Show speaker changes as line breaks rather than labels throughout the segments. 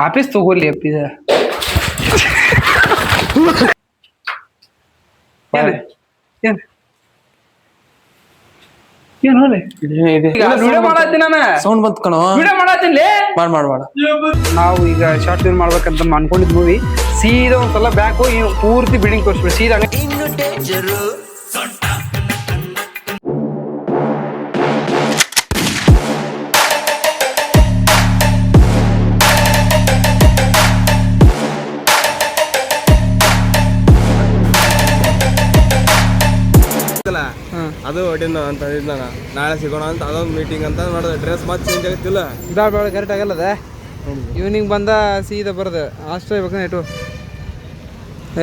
Office ತಗೋಲಿ ಅಪ್ಪಿದ ಏನ್ ಏನ್ ಹೋಲೆ video ಮಾಡತ್ತೀನಿ ನಾನು
ಸೌಂಡ್ ಬಂತ್ ಕಣೋ
ವಿಡಿಯೋ ಮಾಡತ್ತೀನಿ
ಮಾಡ
ನಾವು ಈಗ ಶಾರ್ಟ್ ಫಿಲ್ಮ್ ಮಾಡ್ಬೇಕಂತ ಅನ್ಕೊಂಡಿದ್ ಮೂವಿ ಸೀದಾ ಒಂದ್ಸಲ ಬ್ಯಾಕ್ ಹೋಗಿ ಪೂರ್ತಿ ಬಿಲ್ಡಿಂಗ್ ತೋರಿಸ್ಬಿಡಿ ಸೀದಾ
ಅದು ಹೊಟ್ಟಿನ ಅಂತ ನಾನು ನಾಳೆ ಸಿಗೋಣ ಅಂತ ಅದೊಂದು ಮೀಟಿಂಗ್ ಅಂತ ನೋಡಿದೆ ಡ್ರೆಸ್ ಮತ್ತೆ ಚೇಂಜ್ ಆಗುತ್ತಿಲ್ಲ
ಬೇಡ ಕರೆಕ್ಟ್ ಆಗಲ್ಲದ ಈವ್ನಿಂಗ್ ಬಂದ ಸೀದಾ ಬರೋದು ಅಷ್ಟೇ ಇರ್ಬೇಕಂದ್ರೆ ಇಟ್ಟು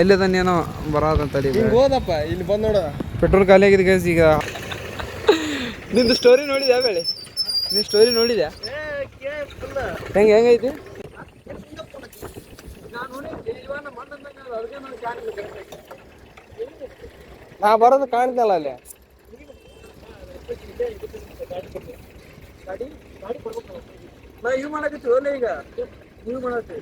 ಎಲ್ಲಿದ್ದಾನೇನೋ ಬರೋದಂತ
ಹೋದಪ್ಪ ಇಲ್ಲಿ ಬಂದು ನೋಡು
ಪೆಟ್ರೋಲ್ ಖಾಲಿ ಆಗಿದೆ ಗೈಸ್ ಈಗ ನಿಂದು ಸ್ಟೋರಿ ನೋಡಿದ್ಯಾ ಬೇಳೆ ನೀನು ಸ್ಟೋರಿ ನೋಡಿದ್ಯಾ ಹೆಂಗೈತಿ
ನಾ ಬರೋದು ಕಾಣ್ತಲ್ಲ ಅಲ್ಲಿ
ನಾ ಇವ್ ಮಾಡಕತ್ತಿ ಒಳ್ಳೆ ಈಗ ನೀವು ಮಾಡತ್ತಿ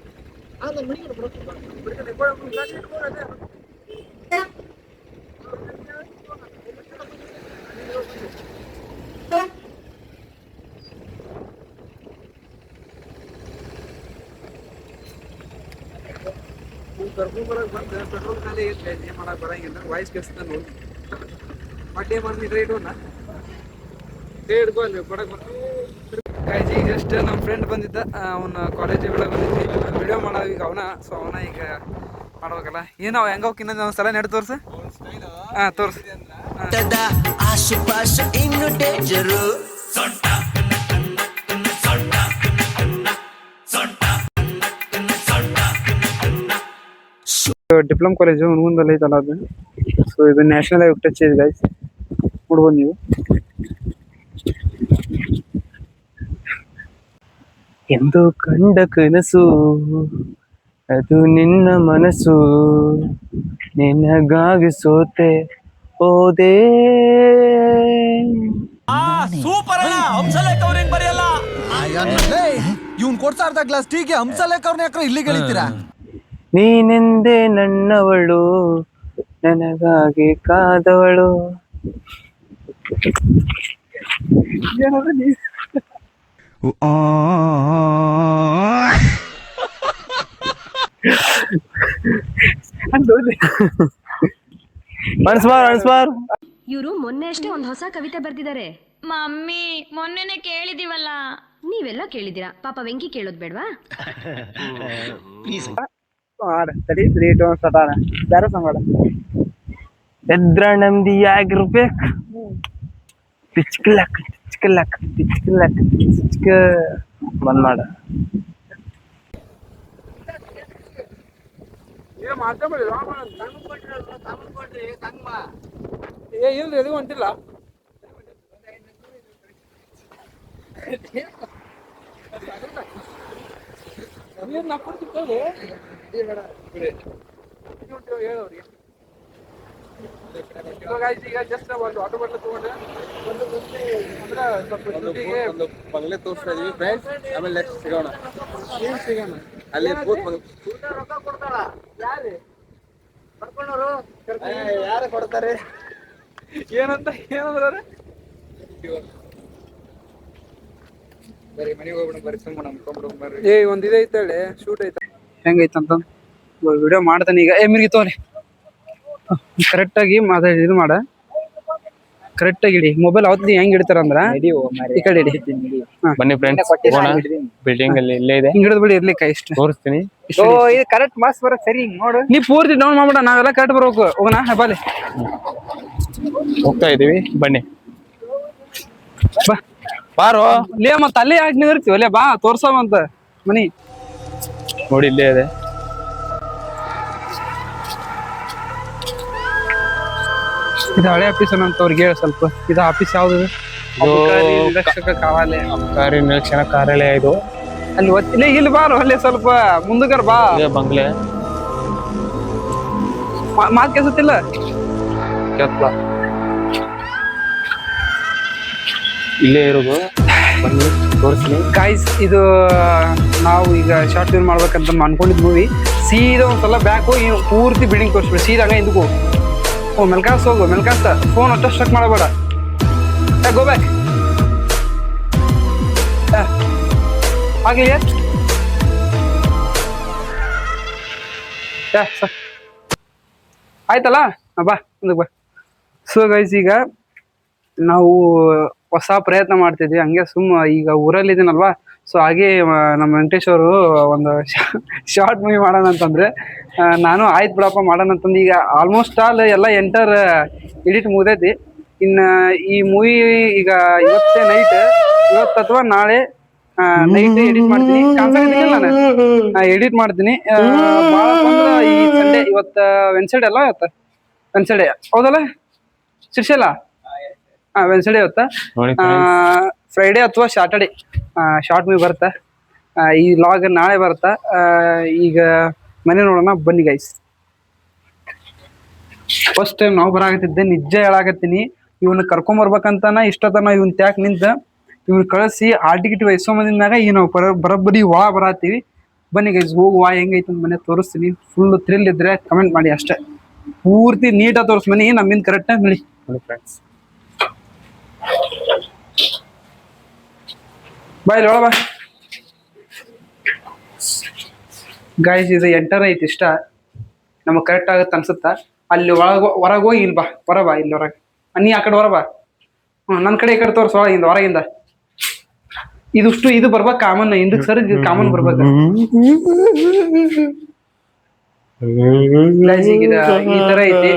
ಕರ್ಕೊಂಡ್ ಬರಕ್ ಬಂದ ಪೆಟ್ರೋಲ್ ಖಾಲಿ ಆಗೈತೆ ಏನ್ ಮಾಡಕ್ ಬರಂಗಿಲ್ಲ ವಾಯ್ಸ್ ಕೆಲ್ಸದ ನೋಡಿ ಮಟ್ಟೆ ಮಾಡಿ ರೇಟುನ ಹಿಡ್ಕೊ ಅಲ್ಲಿ ಕೊಡಕ್ ಬರ್ತೀವಿ ಈಗ ಜಸ್ಟ್ ನಮ್ಮ ಫ್ರೆಂಡ್ ಬಂದಿದ್ದ ಅವನ ಕಾಲೇಜ್ ಒಳಗೆ ಬಂದಿದ್ವಿ ವಿಡಿಯೋ ಮಾಡೋ ಈಗ ಸೊ ಅವನ ಈಗ ಮಾಡ್ಬೇಕಲ್ಲ ಏನೋ ಹೆಂಗ ಇನ್ನೊಂದು ಒಂದು ಸಲ ನೆಡ್ ತೋರ್ಸು ಹಾಂ ತೋರ್ಸು ಡಿಪ್ಲೊಮ್ ಕಾಲೇಜು ಹುಣಗುಂದಲ್ಲಿ ಐತಲ್ಲ ಅದು ಸೊ ಇದು ನ್ಯಾಷನಲ್ ಆಗಿ ಟಚ್ ಇದೆ ಗೈಸ್ ನೋಡ್ಬೋದು ನೀವು ಎಂದು ಕಂಡ ಕನಸು ಅದು ನಿನ್ನ ಮನಸ್ಸು ನಿನಗಾಗಿ ಸೋತೆ ಹೋದೆ
ಸೂಪರ್ ಬರೆಯಲ್ಲ ಇವ್ನ್ ಕೊಡ್ತಾ ಇರ್ತ ಗ್ಲಾಸ್ ಟೀಗೆ ಹಂಸಲೇಖ ಅವ್ರನ್ನ ಯಾಕ್ರ ಇಲ್ಲಿಗೆ ಹೇಳ್ತೀರಾ
ನೀನೆಂದೇ ನನ್ನವಳು ನನಗಾಗಿ ಕಾದವಳು
ಇವರು ಮೊನ್ನೆ ಅಷ್ಟೇ ಒಂದು ಹೊಸ ಕವಿತೆ ಬರ್ತಿದ್ದಾರೆ.
ಮಮ್ಮಿ ಮೊನ್ನೆನೆ ಕೇಳಿದೀವಲ್ಲ.
ನೀವೆಲ್ಲ ಕೇಳಿದೀರಾ, ಪಾಪ ವೆಂಕಿ ಕೇಳೋದ್ ಬೇಡ್ವಾ?
ಎದ್ರ ನಮ್ದಿ ಆಗಿರ್ಬೇಕು ಪಿಚ್ಕಲಕ್ ಪಿಚ್ಕಲಕ್ ಪಿಚ್ಕಲಕ್ ಪಿಚ್ಕ ಬಂದ್ ಮಾಡ
ಇಲ್ರಿ ಎಲ್ಲಿ ಹೊಂಟಿಲ್ಲ ಈಗ ಜಸ್ಟ್ ಒಂದು ಆಟೋ ಬಟ್ಲ ತಗೊಂಡ್ರೆ
ಒಂದು ಬಂಗ್ಲೆ ತೋರಿಸ್ತಾ ಇದೀವಿ ಫ್ರೆಂಡ್ಸ್. ಆಮೇಲೆ ನೆಕ್ಸ್ಟ್ ಸಿಗೋಣ ಅಲ್ಲಿ
ರೊಕ್ಕ ಕೊಡ್ತಾರ ಯಾರು ಬರ್ಕೊಂಡವ್ರು ಯಾರು ಕೊಡ್ತಾರೆ ಏನಂತ ಏನಂದ್ರ ಬರೀ ಮನೆಗೆ ಹೋಗ್ಬಿಡ ಬರೀ ಸುಮ್ಮನೆ ಬರ್ರಿ. ಒಂದ್ ಇದೈತಳೆ ಶೂಟ್ ಐತ ಹೆಂಗೈತಂತ ವಿಡಿಯೋ ಮಾಡ್ತಾನೆ ಈಗ. ಮಿರ್ಗಿ ತೋರಿ ಕರೆಕ್ಟ್ ಆಗಿ ಮಾತಾಡಿ ಇದು ಮಾಡ ಕರೆಕ್ಟ್ ಆಗಿ ಇಡಿ ಮೊಬೈಲ್ ಅವತ್ತು ಹೆಂಗ್ ಹಿಡಿತಾರ ಅಂದ್ರ ಈ ಕಡೆ ಇಡಿ.
ಬನ್ನಿ ಫ್ರೆಂಡ್ಸ್, ಬಿಲ್ಡಿಂಗ್ ಅಲ್ಲಿ ಇಲ್ಲೇ ಇದೆ,
ಹಿಂಗ್ ಹಿಡಿದ್ ಬಿಡಿ ಇರ್ಲಿಕ್ಕೆ ಇಷ್ಟ
ತೋರಿಸ್ತೀನಿ.
ಇದು ಕರೆಕ್ಟ್ ಮಾರ್ಕ್ಸ್ ಬರ ಸರಿ ನೋಡು.
ನೀ ಪೂರ್ತಿ ಡೌನ್ ಮಾಡ್ಬಿಡ, ನಾವೆಲ್ಲ ಕರೆಕ್ಟ್ ಬರ್ಬೇಕು. ಹೋಗೋಣ ಬಾಲಿ
ಹೋಗ್ತಾ ಇದೀವಿ, ಬನ್ನಿ
ಬಾ ಬಾರೋ ಲೇ. ಮತ್ತ ಅಲ್ಲೇ ಯಾಕೆ ನಿಂದಿರ್ತೀವಿ ಅಲ್ಲೇ ಬಾ ತೋರ್ಸವಂತ ಮನಿ
ನೋಡಿ ಇಲ್ಲೇ ಇದೆ.
ಇದು ಹಳೆ ಆಫೀಸ್ ಅನ್ನಂತವ್ರಿಗೆ ಹೇಳ ಸ್ವಲ್ಪ. ಇದು ಆಫೀಸ್ ಯಾವ್ದು? ನಿರೀಕ್ಷಕ ಕಾರ್ಯಾಲಯ.
ಅಬಕಾರಿ ನಿರೀಕ್ಷಣ ಕಾರ್ಯಾಲಯ ಇದು.
ಅಲ್ಲಿ ಒತ್ತಿಲ್ಲ ಇಲ್ಲಿ ಬಾರೋ ಅಲ್ಲೇ ಸ್ವಲ್ಪ ಮುಂದಕರ್ ಬಾ.
ಬಂಗ್ಲೆ
ಮಾತ್ ಕೆಸತಿಲ್ಲ
ಕೆತ್ಲ ಇಲ್ಲೇ ಇರೋದು. ಬನ್ನಿ
ತೋರಿಸ್ತೀನಿ.
ಗೈಸ್ ಇದು ನಾವು ಈಗ ಶಾರ್ಟ್ ಫಿಲ್ಮ್ ಮಾಡ್ಬೇಕಂತ ಅನ್ಕೊಂಡಿದ್ ಮೂವಿ. ಸೀದಾ ಒಂದ್ಸಲ ಬ್ಯಾಕ್ ಹೋಗಿ ಪೂರ್ತಿ ಬಿಲ್ಡಿಂಗ್ ತೋರಿಸ್ಬಿಡು. ಸೀದಾ ಹಂಗೆ ಹಿಂದಕ್ಕೆ ಹೋಗು. ಮೆಲ್ಕಾಸ್ ಹೋಗು. ಮೆಲ್ಕಾಸ್ ಫೋನ್ ಒಟ್ಟು ಸ್ಟ್ರಕ್ ಮಾಡಬೇಡ. Go back. ಆಗ್ಲಿ ಆಯ್ತಲ್ಲ, ಬಾ ಮುಂದಕ್ಕೆ ಬಾ. ಸೊ ಗೈಸ್ ಈಗ ನಾವು ಹೊಸ ಪ್ರಯತ್ನ ಮಾಡ್ತಿದ್ವಿ. ಹಂಗೆ ಈಗ ಊರಲ್ಲಿ ಇದೀನಲ್ವಾ, ಸೊ ಹಾಗೆ ನಮ್ಮ ವೆಂಕಟೇಶ್ ಅವರು ಒಂದು ಶಾರ್ಟ್ ಮೂವಿ ಮಾಡೋಣ ಅಂತಂದ್ರೆ ನಾನು ಆಯ್ತು ಬಿಡಪ್ಪ ಮಾಡೋಣ ಅಂತಂದು ಈಗ ಆಲ್ಮೋಸ್ಟ್ ಆಲ್ ಎಲ್ಲ ಎಂಟರ್ ಎಡಿಟ್ ಮುಗ್ದೈತಿ. ಇನ್ನು ಈ ಮೂವಿ ಈಗ ಇವತ್ತು ಅಥವಾ ನಾಳೆ ನೈಟ್ ಎಡಿಟ್ ಮಾಡ್ತೀನಿ. ಕಾನ್ಸರ್ಟಿಲ್ಲ ನಾನು ಎಡಿಟ್ ಮಾಡ್ತೀನಿ. ಭಾಳ ಅಂದ್ರೆ ಈ ಸಂಡೇ, ಇವತ್ತು ವೆನ್ಸ್ಡೇ ಅಲ್ಲ, ಇವತ್ತು ವೆನ್ಸ್ಡೇ ಹೌದಲ್ಲ ಶಿರ್ಷಲ್ಲ? ವೆನ್ಸ್ಡೇ ಇವತ್ತ, ಫ್ರೈಡೇ ಅಥವಾ ಸ್ಯಾಟರ್ಡೇ ಶಾರ್ಟ್ ಮೂವಿ ಬರುತ್ತೆ. ಈ ಲಾಗ್ ನಾಳೆ ಬರುತ್ತಾ. ಈಗ ಮನೆ ನೋಡೋಣ ಬನ್ನಿ ಗೈಸ್. ಫಸ್ಟ್ ಟೈಮ್ ನಾವು ಬರಾಕತ್ತಿದ್ದೆ, ನಿಜ ಹೇಳಾಕತ್ತೀನಿ. ಇವನ್ನ ಕರ್ಕೊಂಬರ್ಬೇಕಂತಾನ ಇಷ್ಟತನ ಇವನ್ ತ್ಯಾಕ್ ನಿಂತ ಇವ್ನ ಕಳಿಸಿ ಹಾಲ್ ಟಿಕೆಟ್ ವಯಸ್ಸೋಮದಿಂದಾಗ ಈಗ ನಾವು ಬರೋಬ್ಬರಿ ಒಳ ಬರತ್ತೀವಿ. ಬನ್ನಿ ಗೈಸ್ ಹೋಗುವ, ಹೆಂಗೈತೆ ಮನೆ ತೋರಿಸ್ತೀನಿ. ಫುಲ್ ಥ್ರಿಲ್ ಇದ್ರೆ ಕಮೆಂಟ್ ಮಾಡಿ ಅಷ್ಟೇ. ಪೂರ್ತಿ ನೀಟಾಗಿ ತೋರಿಸ್ ಮನೆ, ನಮ್ಮಿಂದ ಕರೆಕ್ಟಾಗಿ ನೋಡಿ ಫ್ರೆಂಡ್ಸ್. ಬಾಯ್ ಒಳ ಬಾ ಗಾಯ್ಸ್. ಇದು ಎಂಟರ್ ಐತಿ ಇಷ್ಟ ನಮಗ್ ಕರೆಕ್ಟ್ ಆಗತ್ತೆ ಅನ್ಸುತ್ತ. ಅಲ್ಲಿ ಹೊರಗೆ ಹೋಗಿ ಇಲ್ಲಿ ಬಾ, ಹೊರಬಾ ಇಲ್ಲಿ ಹೊರಗೆ. ನೀ ಆ ಕಡೆ ಹೊರಬಾ. ನನ್ನ ಕಡೆ ಈ ಕಡೆ ತೋರ್ಸ ಒಳಗಿಂದ ಹೊರಗಿಂದ. ಇದು ಬರ್ಬೇಕು ಕಾಮನ್, ಹಿಂದಕ್ಕೆ ಸರ್ ಇದು ಕಾಮನ್ ಬರ್ಬೇಕು. ಈ ತರ ಐತಿ.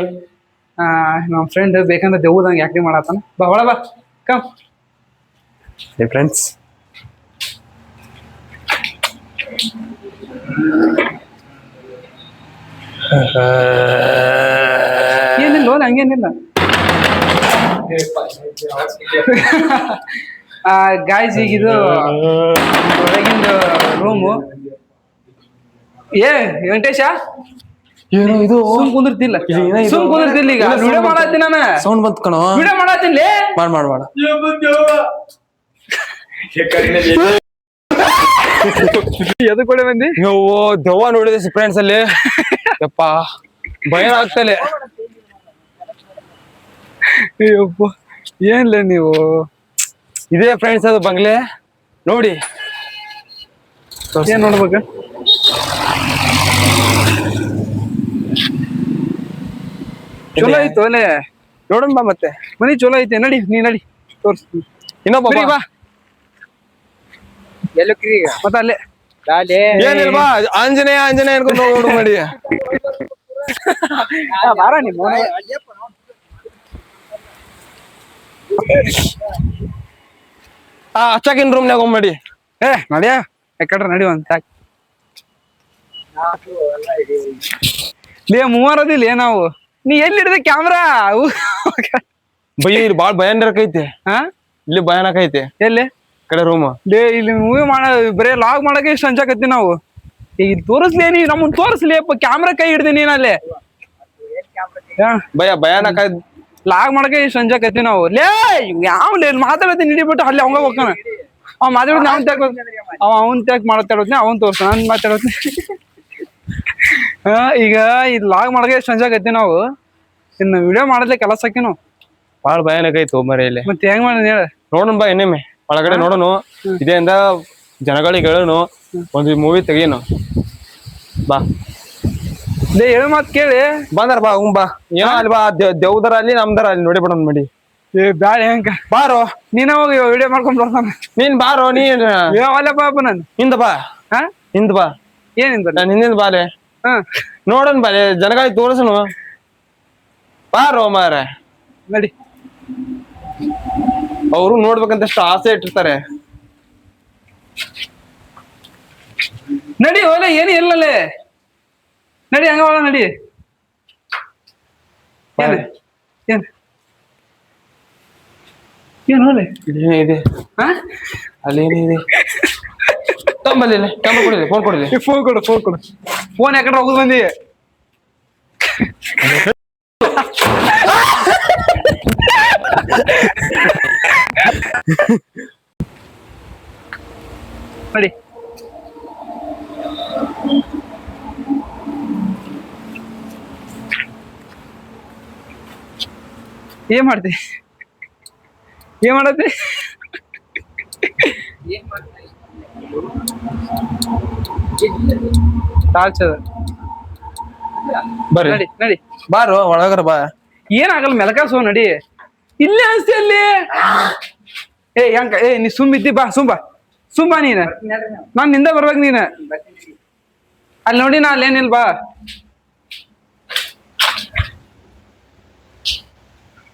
ನಮ್ಮ ಫ್ರೆಂಡ್ ಬೇಕಂದ್ರೆ ದೇವ್ದಂಗೆ ಆಕ್ಟಿಂಗ್ ಮಾಡತ್ತಾನ. ಬಾ ಒಳ ಬಾ ಕಮ್
ಫ್ರೆಂಡ್ಸ್.
ಏನಿಲ್ಲ ಹಂಗೇನಿಲ್ಲ ಗಾಯ್ಸ್. ಈಗ ಇದು ಹೊರಗಿಂದ ರೂಮು. ವೆಂಕಟೇಶ
ಏನೋ ಇದು
ಸುಮ್ ಕುಂದಿರ್ತಿಲ್ಲ, ಸುಮ್ ಕುಂದಿರ್ತಿಲ್ಲ. ಈಗ ವಿಡಿಯೋ ಮಾಡತ್ತೀನಿ ನಾನು.
ಸೌಂಡ್ ಬಂತ್ ಕಣೋ.
ವಿಡಿಯೋ ಮಾಡತ್ತೀನಿ.
ಮಾಡ
ಎದು ಕೂಡ ಬಂದಿ
ನೀವು ದೆವ್ವ ನೋಡಿದೆ ಫ್ರೆಂಡ್ಸ್ ಅಲ್ಲಿ. ಯಪ್ಪ ಭಯ ಆಗ್ತಲೆ.
ಅಯ್ಯಪ್ಪ ಏನ್ಲೇ ನೀವು.
ಇದೇ ಫ್ರೆಂಡ್ಸ್ ಅದು ಬಂಗ್ಲೆ ನೋಡಿ.
ಏನ್ ನೋಡ್ಬೇಕ? ಚಲೋ ಐತು ಅಲ್ಲೇ
ನೋಡೋಣ ಬಾ. ಮತ್ತೆ
ಮನಿ ಚಲೋ ಐತೆ. ನಡಿ ನೀ ನಡಿ ತೋರಿಸ್ತೀನಿ.
ಇನ್ನೊಬ್ಬ
ಬಾ ಮತ್ತ ಅಲ್ಲೇ
ಏನಿಲ್ವಾ ಆಂಜನೇಯ ಅನ್ಕೊಂಡು ನೋಡು ಮಾಡಿ.
ಬಾರ ನಿಮ್ಮ
ಅಚ್ಚಾಕಿನ್ ರೂಮ್ನಾಗ ಹೋಗ್ಬೇಡಿ.
ನಡಿಯ ಯಾಕಡ್ರ ನಡಿ ಒಂದ್ ಸಾಕ್. ಮೂವರದಿಲ್ಲ ನಾವು. ನೀ ಎಲ್ಲಿ ಹಿಡಿದ ಕ್ಯಾಮ್ರಾ?
ಬೈ ಇಲ್ಲಿ ಬಾಳ್ ಭಯಾನಕ ಐತಿ. ಇಲ್ಲಿ ಭಯಾನಕ ಐತಿ.
ಎಲ್ಲಿ
ಕಡೆ ರೂಮ್
ಇಲ್ಲಿ ಮೂವಿ ಮಾಡ ಬರೇ ಲಾಗ್ ಮಾಡಕ್ಕೆ ಇಷ್ಟ ಹಂಚಾಕತ್ತಿ ನಾವು. ಈಗ ತೋರಿಸ್ಲೇ ನೀ ನಮ್ಮನ್ ತೋರಿಸ್ಲಿ ಅಪ್ಪ. ಕ್ಯಾಮ್ರಾ ಕೈ ಹಿಡ್ದಿ ನೀನ್ ಅಲ್ಲೇ
ಭಯಾನಕ
ಲಾಗ್ ಮಾಡಕ್ಕೆ ಇಷ್ಟ ಹಂಚಾಕತ್ತಿ ನಾವು. ಲೇ ಯಾವ ಮಾತಾಡತ್ತೀನಿ ಹಿಡಿಬಿಟ್ಟು ಅಲ್ಲಿ ಅವಂಗ ಹೋಗ್ತಾನ. ಅವ್ ಮಾತಾಡೋದ್ ಅವ್ನ್ ತ್ಯಾಕ್ ಅವನ್ ತ್ಯಾಕ್ ಮಾತಾಡೋದ್ನಿ ಅವನ್ ತೋರ್ಸ ನಾನ್ ಮಾತಾಡೋದ್ನಿ. ಈಗ ಇದ್ ಲಾಗ್ ಮಾಡಕ್ಕೆ ಇಷ್ಟ ಹಂಚಾಕತ್ತಿ ನಾವು. ಇನ್ನು ವಿಡಿಯೋ ಮಾಡದ್ಲೆ ಕೆಲಸ ಹಾಕಿ ನಾವು.
ಬಾಳ ಭಯಾನಕ ಐತಿ ಮರಿ ಇಲ್ಲಿ.
ಮತ್ತೆ ಹೆಂಗ್ ಮಾಡೋಣ ಹೇಳ?
ನೋಡೋಣ ಬಾ ಇನ್ನೊಮ್ಮೆ ಒಳಗಡೆ ನೋಡೋಣ. ಇದೆಯಿಂದ ಜನಗಳಿಗೆ ಹೇಳೋನು ಒಂದು ಮೂವಿ ತೆಗೀನು ಬಾ.
ಹೇಳ ಮಾತ್ ಕೇಳಿ
ಬಂದಾರ ಬಾ. ಬಾ ಏನೋ ಅಲ್ಲಿ ಬಾ. ದೇವ್ದರ ಅಲ್ಲಿ ನಮ್ದರ ಅಲ್ಲಿ ನೋಡಿ ಬಿಡೋಣ ಮಾಡಿ.
ಬ್ಯಾಡ ಹೆಂಗ
ಬಾರೋ
ನೀನ ಹೋಗಿ ವಿಡಿಯೋ ಮಾಡ್ಕೊಂಡ್ ಬರ್ತಾನ.
ನೀನ್ ಬಾರೋ. ನೀನ್
ಪಾಪ ನಾನು
ಹಿಂದ ಬಾ. ಹಿಂದ ಬಾ.
ಏನಿಂದ
ನಾನು ಹಿಂದಿಂದ ಬಾಲೆ ನೋಡೋಣ ಬಾಲೆ. ಜನಗಳಿಗೆ ತೋರ್ಸನು ಬಾರೋ ಮಾರ.
ನಡಿ.
ಅವರು ನೋಡ್ಬೇಕಂತ ಆಸೆ ಇಟ್ಟಿರ್ತಾರೆ.
ನಡಿ ಹೋಲೆ ಏನು ಎಲ್ಲಲ್ಲೇ ನಡಿ. ಹಂಗ ಒಳ ನಡಿ. ಏನ್ ಏನ್ ಏನ್ ಹೋಲೆ
ಇದೆ ಅಲ್ಲಿ ಏನಿದೆ? ತಂಬಲ್ಲಿ ಕೊಡಿಲ್ಲ. ಫೋನ್ ಕೊಡಿಲ್ಲ.
ಫೋನ್ ಕೊಡು. ಫೋನ್ ಯಾಕಡೆ ಹೋಗುದು ಬಂದಿ? ನಡಿ. ಏನ್ ಮಾಡ್ತಿ? ಏನ್ ಮಾಡತ್ತಿ? ಟಾರ್ಚ್ ಅದ.
ಬರ್ರಿ
ನಡಿ ನಡಿ.
ಬಾರು ಒಳಗರ ಬಾ.
ಏನಾಗಲ್ಲ ಮೆಲಕಾಸು ನಡಿ. ಇಲ್ಲೇ ಅನ್ಸ್ತಿ ಅಲ್ಲಿ. ನೀ ಸುಮ್ಮಿದ್ದಿ ಬಾ ಸುಂಬಾ ನೀನ. ನಾನ್ ನಿಂದ ಬರ್ಬೇಕು ನೀನ. ಅಲ್ಲಿ ನೋಡಿ ನಾ ಅಲ್ಲೇನಿಲ್ ಬಾ.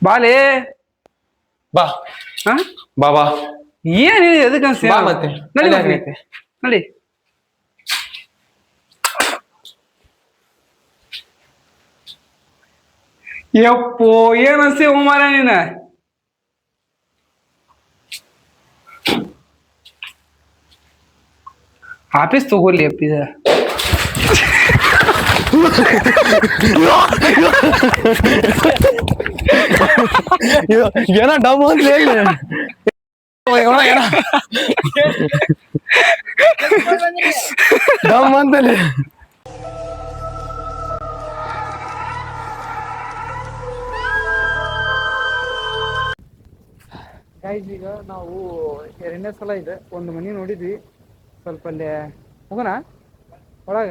ಬಾಲೇ
ಬಾ
ಹಾ
ಬಾ ಬಾ.
ಏನ್ ಎದಕ್ ಅನ್ಸ್ತಿ?
ಬಾ ಮತ್ತೆ.
ನಡಿ
ಅಲ್ಲಿ
ಮತ್ತೆ.
ಆಗೈತೆ.
ನಡಿ. ಯಪ್ಪೋ ಏನ್ ಅನ್ಸ್ತಿ ಮಾರ ನೀನ? ಆಫೀಸ್ ತಗೋಲಿ ಅಪ್ಪಿದ.
ಏನೋ ಡಮ್ ಅಂತ ಹೇಳಿ ಡಮ್ ಅಂತಲ್ಲಿ.
ಗೈಸ್ ಈಗ ನಾವು 2ನೇ ಸಲ ಇದೆ ಒಂದು ಮನಿ ನೋಡಿದ್ವಿ. ಸ್ವಲ್ಪ ಅಲ್ಲಿ ಹೋಗೋಣ ಒಳಗ.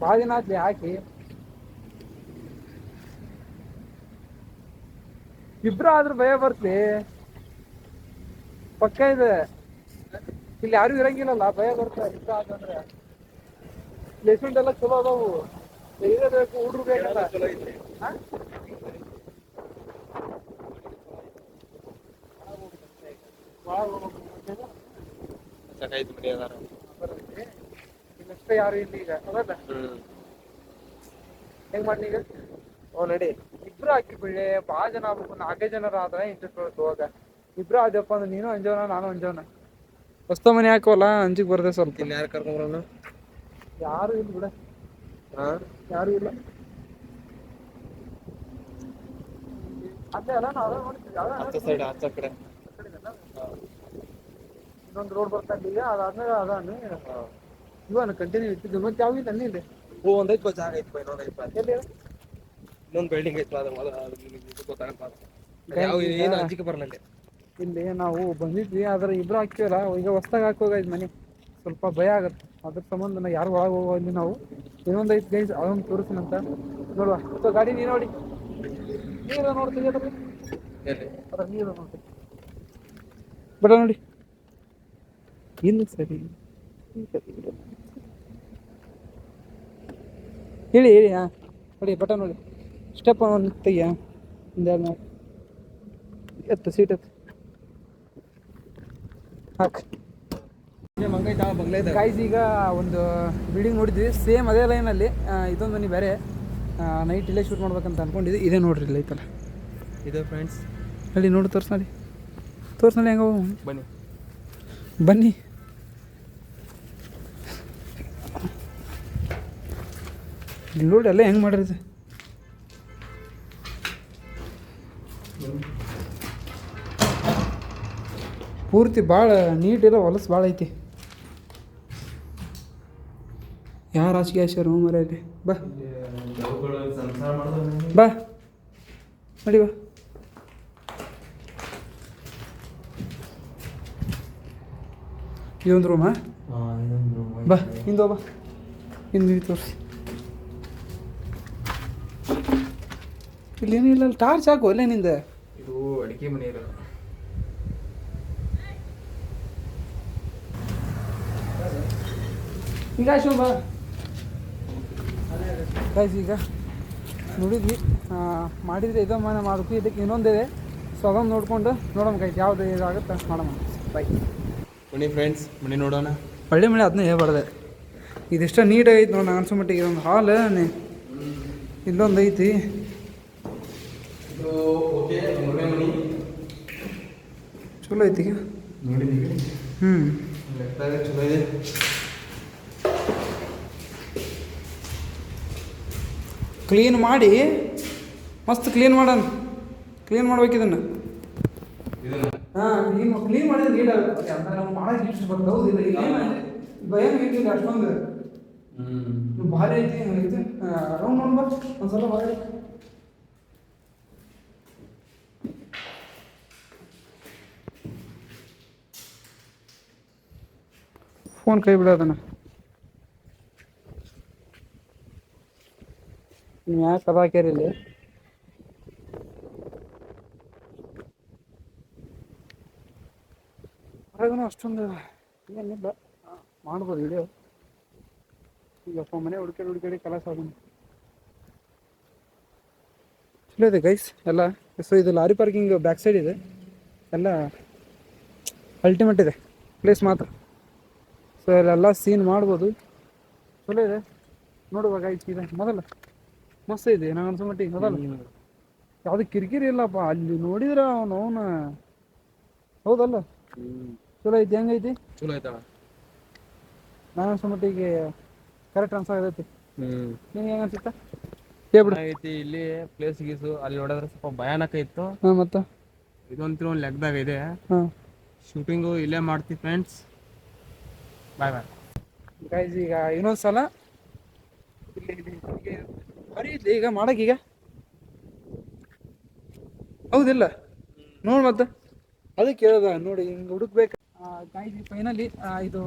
ಭಾಳ ದಿನ ಆತ್ಲಿ ಹಾಕಿ. ಇಬ್ರು ಆದ್ರೂ ಭಯ ಬರ್ತಿ. ಪಕ್ಕ ಇದೆ ಇಲ್ಲಿ ಯಾರು ಇರಂಗಿಲ್ಲಲ್ಲ, ಭಯ ಬರ್ತಾ ಇಬ್ರು ಆದ್ರೆ. ಪ್ಲೇಸ್ಮೆಂಟ್ ಎಲ್ಲ ಚಲೋ ಅದಾವು. ಬೇಕು ಹುಡ್ರು ಬೇಕಲ್ಲ. ಇಲ್ಲಷ್ಟೇ ಯಾರು ಇಲ್ಲಿ ಈಗ ಅದಲ್ಲ. ಹೆಂಗ್ ಮಾಡಿ ಈಗ? ನಡಿ ಇಬ್ರು ಹಾಕಿ ಬಿಡ್ಲಿ. ಭಾಳ ಜನ ಆಗ್ಬೇಕು. 4 ಜನರ ಆದ್ರೆ ಇಂಟ್ರೆಸ್ಟ್ ಬರುತ್ತೆ. ಹೋಗ ಇಬ್ರು ಆದ್ಯಪ್ಪ ಅಂದ್ರೆ ನೀನು ಅಂಜೋನ ನಾನು ಅಂಜೋನ. ಹೊಸ್ತ ಮನೆ ಹಾಕೋಲ್ಲ ಅಂಜಿಗೆ ಬರ್ದೆ ಸ್ವಲ್ಪ.
ಇಲ್ಲಿ ಯಾರು ಕರ್ಕೊಂಡ್ಬರೋಣ?
ಯಾರು ಇಲ್ಲ ಬಿಡ. ಯಾರು ಇಲ್ಲ. ಅದೇ ಅಲ್ಲ ನಾವು ನೋಡ್ತೀವಿ.
ಆಚೆ ಕಡೆ
ಇನ್ನೊಂದು ರೋಡ್ ಬರ್ತಾ ಈಗ ಅದಾದ್ಮೇಲೆ ಅದಾನು ಇವನು ಕಂಟಿನ್ಯೂ ಇಟ್ಟಿದ್ದು. ಮತ್ತೆ ಯಾವ ಇಲ್ಲ ಇಲ್ಲಿ
ಒಂದೈತ್ ಜಾಗ ಐತ್ ಇನ್ನೊಂದೈತ್.
ಎಲ್ಲಿ
ಇನ್ನೊಂದು ಬಿಲ್ಡಿಂಗ್ ಐತ್ ಯಾವ ಏನು ಅಂಜಿಕೆ ಬರಲ್ಲ ಅಲ್ಲಿ.
ಇಲ್ಲಿ ನಾವು ಬಂದಿದ್ವಿ ಆದ್ರೆ ಇಬ್ರು ಹಾಕ್ತೀವಲ್ಲ. ಈಗ ಹೊಸ್ದಾಗ ಹಾಕೋಗೈದ್ ಮನೆ ಸ್ವಲ್ಪ ಭಯ ಆಗತ್ತೆ. ಅದ್ರ ಸಂಬಂಧ ಯಾರು ಒಳಗೆ ಹೋಗೋಲ್ಲಿ ನಾವು. ಇನ್ನೊಂದು ಐದು ಗೈಸ್ ಅದೊಂದು ತೋರಿಸ್ನಂತ ನೋಡುವ. ಸೊ ಗಾಡಿ ನೀ ನೋಡಿ ನೀರು ನೋಡ್ತೀವಿ ಅದ್ರ ನೀರು ನೋಡ್ತೀವಿ ಬಡ ನೋಡಿ. ಇಲ್ಲ ಸರಿ ಹೇಳಿ ಹಾ ನೋಡಿ ಬಟ ನೋಡಿ. ಸ್ಟೆಪ್ ಒಂದು ತೆಗಿಯ ಒಂದೆರಡು ಎತ್ತು ಸೀಟ್ ಎತ್ತು ಹಾಕ್. ಗೈಸ್ ಈಗ ಒಂದು ಬಿಲ್ಡಿಂಗ್ ನೋಡಿದ್ವಿ ಸೇಮ್ ಅದೇ ಲೈನಲ್ಲಿ. ಇದೊಂದು ಮನೆ ಬೇರೆ. ನೈಟ್ ಇಲ್ಲೇ ಶೂಟ್ ಮಾಡ್ಬೇಕಂತ ಅನ್ಕೊಂಡಿದ್ವಿ. ಇದೇ ನೋಡ್ರಿ ಇಲ್ಲ ಐತಲ್ಲ
ಇದು ಫ್ರೆಂಡ್ಸ್.
ನೋಡಿ ನೋಡಿ ತೋರ್ಸ್ ನೋಡಿ ಹೆಂಗ
ಬನ್ನಿ
ಬನ್ನಿ. ನೋಡಿ ಎಲ್ಲ ಹೆಂಗೆ ಮಾಡಿರಿದೆ. ಪೂರ್ತಿ ಭಾಳ ನೀಟ್ ಇಲ್ಲ, ಹೊಲಸು ಭಾಳ ಐತಿ. ಯಾರು ಹಾಸಿಗೆ ಹಾಸ್ಯಾರ ಮರೆಯಲ್ಲಿ? ಬಾ ಬಾ ನಡಿ ಬಾ. ಇದೊಂದು ರೂಮಾ? ಬಾ ಹಿಂದೋ ಬಾ ಹಿಂದೆ ತೋರಿಸಿ. ಇಲ್ಲೇನು ಇಲ್ಲ. ಟಾರ್ಚ್ ಹಾಕು ಅಲ್ಲೇ ನಿಂದ.
ಇದು ಅಡಿಕೆ ಮನೆ ಇರೋ.
ಈಗ ಶೋಭಾ ಗೈಸ್ ಈಗ ನೋಡಿದ್ವಿ. ಮಾಡಿದರೆ ಇದೋ ಮನೆ ಮಾಡಬೇಕು. ಇದಕ್ಕೆ ಇನ್ನೊಂದಿದೆ. ಸೊ ಅದೊಂದು ನೋಡ್ಕೊಂಡು ನೋಡೋಣ ಗೈಸ್ ಯಾವುದು ಇದಾಗುತ್ತೆ ಮಾಡೋಣ. ಬೈ
ಬನ್ನಿ ಫ್ರೆಂಡ್ಸ್ ಮನೆ ನೋಡೋಣ.
ಒಳ್ಳೆ ಮನೆ ಅದನ್ನೇ ಹೇಳ್ಬಾರ್ದೆ. ಇದಿಷ್ಟ ನೀಟಾಗಿ ಐತಿ ನೋಡಿ. ನಂಗೆ ಅನ್ಸೋ ಮಟ್ಟಿಗೆ ಇದೊಂದು ಹಾಲ್ ಇಲ್ಲೊಂದು ಐತಿ. ಚಲೋ ಐತಿ ಈಗ.
ಚಲೋ ಇದೆ.
ಕ್ಲೀನ್ ಮಾಡಿ ಮಸ್ತ್ ಕ್ಲೀನ್ ಮಾಡೋಣ. ಕ್ಲೀನ್ ಮಾಡ್ಬೇಕು ಇದನ್ನು.
ಕ್ಲೀನ್ ಮಾಡಿದ್ರೆ ನೀಟ್ ಆಗುತ್ತೆ ಅಂತ ನಾವು ಮಾಡಕ್ಕೆ ಇಷ್ಟು ಬರ್ತದೆ ಹೌದಿಲ್ಲ ಇಲ್ಲ ಭಯ ಏನಿಲ್ಲ ಅಷ್ಟೊಂದು ಭಾರಿ ಐತಿ ಐತಿ ರೌಂಡ್ ನೋಡ್ಬಾ ಒಂದ್ಸಲ ಭಾರಿ ಫೋನ್ ಕೈ ಬಿಡೋದನ್ನ ನೀವು ಯಾಕೆ ಕದ ಹಾಕ್ಯಾರಿಲ್ಲ ಹೊರಗೂ ಅಷ್ಟೊಂದು ಏನಿಲ್ಲ ಮಾಡ್ಬೋದು ವಿಡಿಯೋ ಈಗಪ್ಪ ಮನೆ ಹುಡುಕಾಡಿ ಕೆಲಸ ಆಗೋದು ಚಲೋ ಇದೆ ಗೈಸ್ ಎಲ್ಲ. ಸೊ ಇದು ಲಾರಿ ಪಾರ್ಕಿಂಗ್ ಬ್ಯಾಕ್ ಸೈಡ್ ಇದೆ ಎಲ್ಲ ಅಲ್ಟಿಮೇಟ್ ಇದೆ ಪ್ಲೇಸ್ ಮಾತ್ರ. ಸೊ ಇಲ್ಲೆಲ್ಲ ಸೀನ್ ಮಾಡ್ಬೋದು ಚಲೋ ಇದೆ ನೋಡುವ ಗೈಸ್. ಇದೆ ಮೊದಲ ಮಸ್ತ್ ಇದೆ ನಾನು ಅನ್ಸೋ ಮಟ್ಟಿಗೆ ಮೊದಲ ಯಾವುದು ಕಿರಿಕಿರಿ ಇಲ್ಲಪ್ಪ ಅಲ್ಲಿ ನೋಡಿದ್ರೆ ಅವನು ಹೌದಲ್ಲ ಚಲೋ ಐತಿ ಹೆಂಗೈತಿ
ಚಲೋ ಆಯ್ತಣ್ಣ.
ನಾನು ಅನ್ಸೋ ಮಟ್ಟಿಗೆ ಕರೆಕ್ಟ್ ಅನ್ಸಾಗೈತಿ. ನಿಮ್ಗೆ ಹೆಂಗ ಅನ್ಸುತ್ತಾ
ಐತಿ ಇಲ್ಲಿ ಪ್ಲೇಸ್ ಗೀಸು ಅಲ್ಲಿ ನೋಡಿದ್ರೆ ಸ್ವಲ್ಪ ಭಯಾನಕ ಇತ್ತು.
ಹಾಂ ಮತ್ತು
ಇದೊಂದು ಒಂದು ಲೆಕ್ಕದಾಗ ಇದೆ.
ಹಾಂ
ಶೂಟಿಂಗು ಇಲ್ಲೇ ಮಾಡ್ತೀವಿ ಫ್ರೆಂಡ್ಸ್. ಬಾಯ್ ಬಾಯ್
ಗೈಸ್. ಈಗ ಇನ್ನೊಂದ್ಸಲ ಇಲ್ಲಿ ಬರೀ ಇದ್ಲಿ ಈಗ ಮಾಡಕ್ಕೆ ಈಗ ಹೌದಿಲ್ಲ ನೋಡಿ ಮತ್ತೆ ಅದಕ್ಕೆ ಕೇಳ್ದ ನೋಡಿ ಹಿಂಗೆ ಹುಡುಕ್ಬೇಕು ಗೈಸ್. ಫೈನಲಿ ಇದು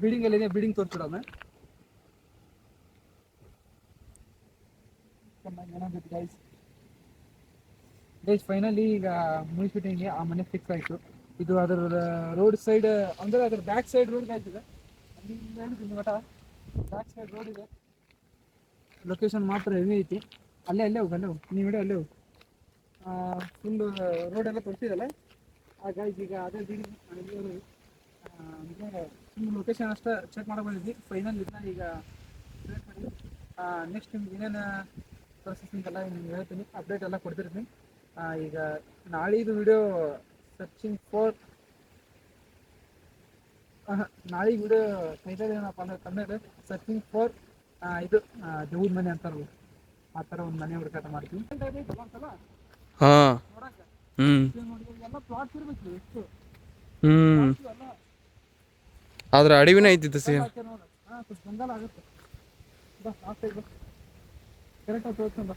ಬಿಲ್ಡಿಂಗ್ ಅಲ್ಲಿ ಇದೆ ಬಿಲ್ಡಿಂಗ್ ತೋರಿಸ್ಬಿಡೋಣ. ಗೈಸ್ ಫೈನಲಿ ಈಗ ಮೂವಿ ಶೂಟಿಂಗ್ಗೆ ಆ ಮನೆ ಫಿಕ್ಸ್ ಆಯಿತು. ಇದು ಅದರ ರೋಡ್ ಸೈಡ್ ಅಂದರೆ ಅದರ ಬ್ಯಾಕ್ ಸೈಡ್ ರೋಡ್ ಆಯ್ತಿದೆ ಮಠ ಬ್ಯಾಕ್ ಸೈಡ್ ರೋಡ್ ಇದೆ. ಲೊಕೇಶನ್ ಮಾತ್ರ ಹೆವಿ ಐತಿ. ಅಲ್ಲೇ ಹೋಗು ನೀವು ವಿಡಿಯೋ ಅಲ್ಲೇ ಹೋಗು. ಫುಲ್ ರೋಡ್ ಎಲ್ಲ ತೋರಿಸಿದಲ್ಲ ಗೈಸ್. ಈಗ ಅದೇ ಬಿಲ್ಡಿಂಗ್ ಅಂದರೆ ಫುಲ್ ಲೊಕೇಶನ್ ಅಷ್ಟೇ ಚೆಕ್ ಮಾಡಕ್ಕೆ ಬಂದಿದ್ವಿ. ಫೈನಲ್ ಇದನ್ನ ಈಗ ನೆಕ್ಸ್ಟ್ ನಿಮ್ಗೆ ಏನೇನು ಪ್ರೊಸೆಸಿಂಗ್ ಎಲ್ಲ ನಿಮ್ಗೆ ಹೇಳ್ತೀನಿ, ಅಪ್ಡೇಟ್ ಎಲ್ಲ ಕೊಡ್ತಿರ್ತೀನಿ. ಈಗ ನಾಳಿದು ವಿಡಿಯೋ ಸರ್ಚಿಂಗ್ ಫಾರ್ ನಾಳೆಗೆ ವಿಡಿಯೋ ಟೈಟಲ್ ಏನಪ್ಪ ಅಂದ್ರೆ ಕನ್ನಡ ಸರ್ಚಿಂಗ್ ಫಾರ್ ಇದು ದೇವ್ರ ಮನೆ ಅಂತಾರಲ್ಲ ಆ ಥರ ಒಂದು ಮನೆ ಹುಡುಕಾಟ ಮಾಡ್ತೀವಿ.
ಹಾಂ
ಎಲ್ಲ ಪ್ಲಾಟ್ಸ್ ಇರ್ಬೇಕು ಎಷ್ಟು
ಆದ್ರೆ ಅಡವಿನ ಐತಿತ್ತು ಸೇಮ್.
ನೋಡ ಸ್ವಲ್ಪ ಜಂಗಲ್ ಆಗುತ್ತೆ ಕರೆಕ್ಟಾಗಿ ತೋರಿಸ್ಕೊಂಡ.